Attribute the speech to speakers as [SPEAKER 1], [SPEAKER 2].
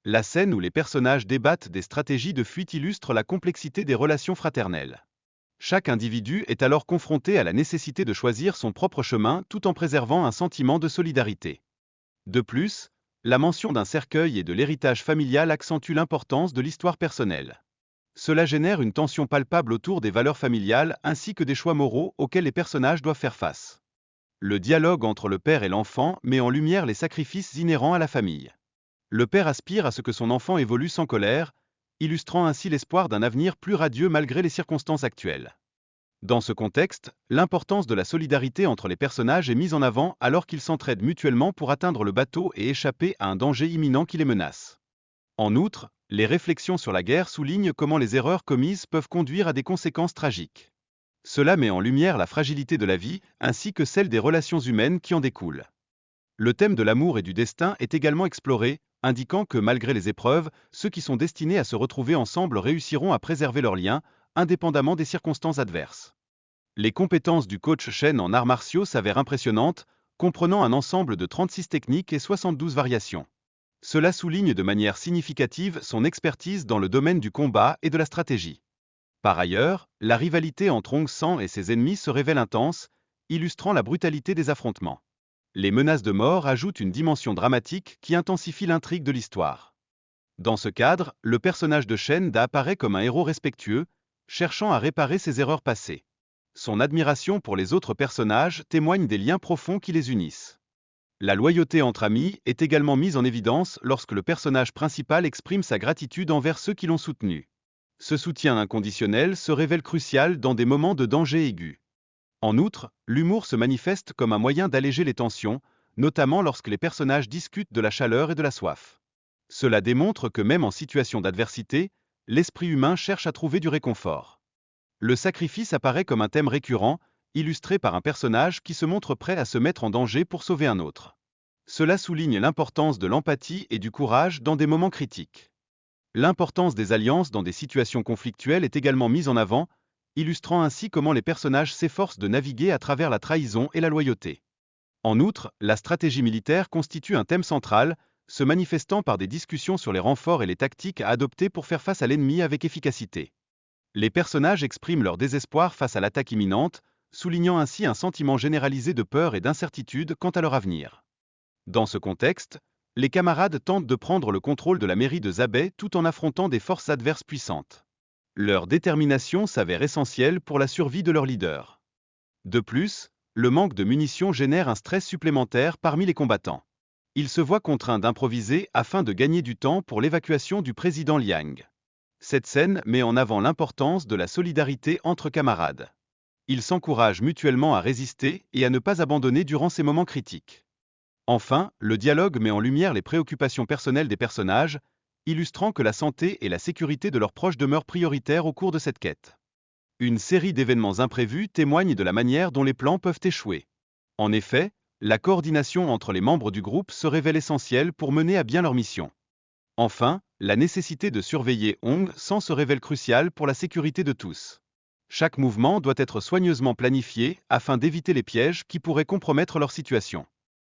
[SPEAKER 1] La scène où les personnages débattent des stratégies de fuite illustre la complexité des relations fraternelles. Chaque individu est alors confronté à la nécessité de choisir son propre chemin tout en préservant un sentiment de solidarité. De plus, la mention d'un cercueil et de l'héritage familial accentue l'importance de l'histoire personnelle. Cela génère une tension palpable autour des valeurs familiales ainsi que des choix moraux auxquels les personnages doivent faire face. Le dialogue entre le père et l'enfant met en lumière les sacrifices inhérents à la famille. Le père aspire à ce que son enfant évolue sans colère, illustrant ainsi l'espoir d'un avenir plus radieux malgré les circonstances actuelles. Dans ce contexte, l'importance de la solidarité entre les personnages est mise en avant alors qu'ils s'entraident mutuellement pour atteindre le bateau et échapper à un danger imminent qui les menace. En outre, les réflexions sur la guerre soulignent comment les erreurs commises peuvent conduire à des conséquences tragiques. Cela met en lumière la fragilité de la vie, ainsi que celle des relations humaines qui en découlent. Le thème de l'amour et du destin est également exploré, indiquant que malgré les épreuves, ceux qui sont destinés à se retrouver ensemble réussiront à préserver leurs liens, indépendamment des circonstances adverses. Les compétences du coach Shen en arts martiaux s'avèrent impressionnantes, comprenant un ensemble de 36 techniques et 72 variations. Cela souligne de manière significative son expertise dans le domaine du combat et de la stratégie. Par ailleurs, la rivalité entre Hong San et ses ennemis se révèle intense, illustrant la brutalité des affrontements. Les menaces de mort ajoutent une dimension dramatique qui intensifie l'intrigue de l'histoire. Dans ce cadre, le personnage de Shen Da apparaît comme un héros respectueux, cherchant à réparer ses erreurs passées. Son admiration pour les autres personnages témoigne des liens profonds qui les unissent. La loyauté entre amis est également mise en évidence lorsque le personnage principal exprime sa gratitude envers ceux qui l'ont soutenu. Ce soutien inconditionnel se révèle crucial dans des moments de danger aigu. En outre, l'humour se manifeste comme un moyen d'alléger les tensions, notamment lorsque les personnages discutent de la chaleur et de la soif. Cela démontre que même en situation d'adversité, l'esprit humain cherche à trouver du réconfort. Le sacrifice apparaît comme un thème récurrent, illustré par un personnage qui se montre prêt à se mettre en danger pour sauver un autre. Cela souligne l'importance de l'empathie et du courage dans des moments critiques. L'importance des alliances dans des situations conflictuelles est également mise en avant, illustrant ainsi comment les personnages s'efforcent de naviguer à travers la trahison et la loyauté. En outre, la stratégie militaire constitue un thème central, se manifestant par des discussions sur les renforts et les tactiques à adopter pour faire face à l'ennemi avec efficacité. Les personnages expriment leur désespoir face à l'attaque imminente, soulignant ainsi un sentiment généralisé de peur et d'incertitude quant à leur avenir. Dans ce contexte, les camarades tentent de prendre le contrôle de la mairie de Zabay tout en affrontant des forces adverses puissantes. Leur détermination s'avère essentielle pour la survie de leur leader. De plus, le manque de munitions génère un stress supplémentaire parmi les combattants. Ils se voient contraints d'improviser afin de gagner du temps pour l'évacuation du président Liang. Cette scène met en avant l'importance de la solidarité entre camarades. Ils s'encouragent mutuellement à résister et à ne pas abandonner durant ces moments critiques. Enfin, le dialogue met en lumière les préoccupations personnelles des personnages, illustrant que la santé et la sécurité de leurs proches demeurent prioritaires au cours de cette quête. Une série d'événements imprévus témoigne de la manière dont les plans peuvent échouer. En effet, la coordination entre les membres du groupe se révèle essentielle pour mener à bien leur mission. Enfin, la nécessité de surveiller Hong San se révèle cruciale pour la sécurité de tous. Chaque mouvement doit être soigneusement planifié afin d'éviter les pièges qui pourraient compromettre leur situation.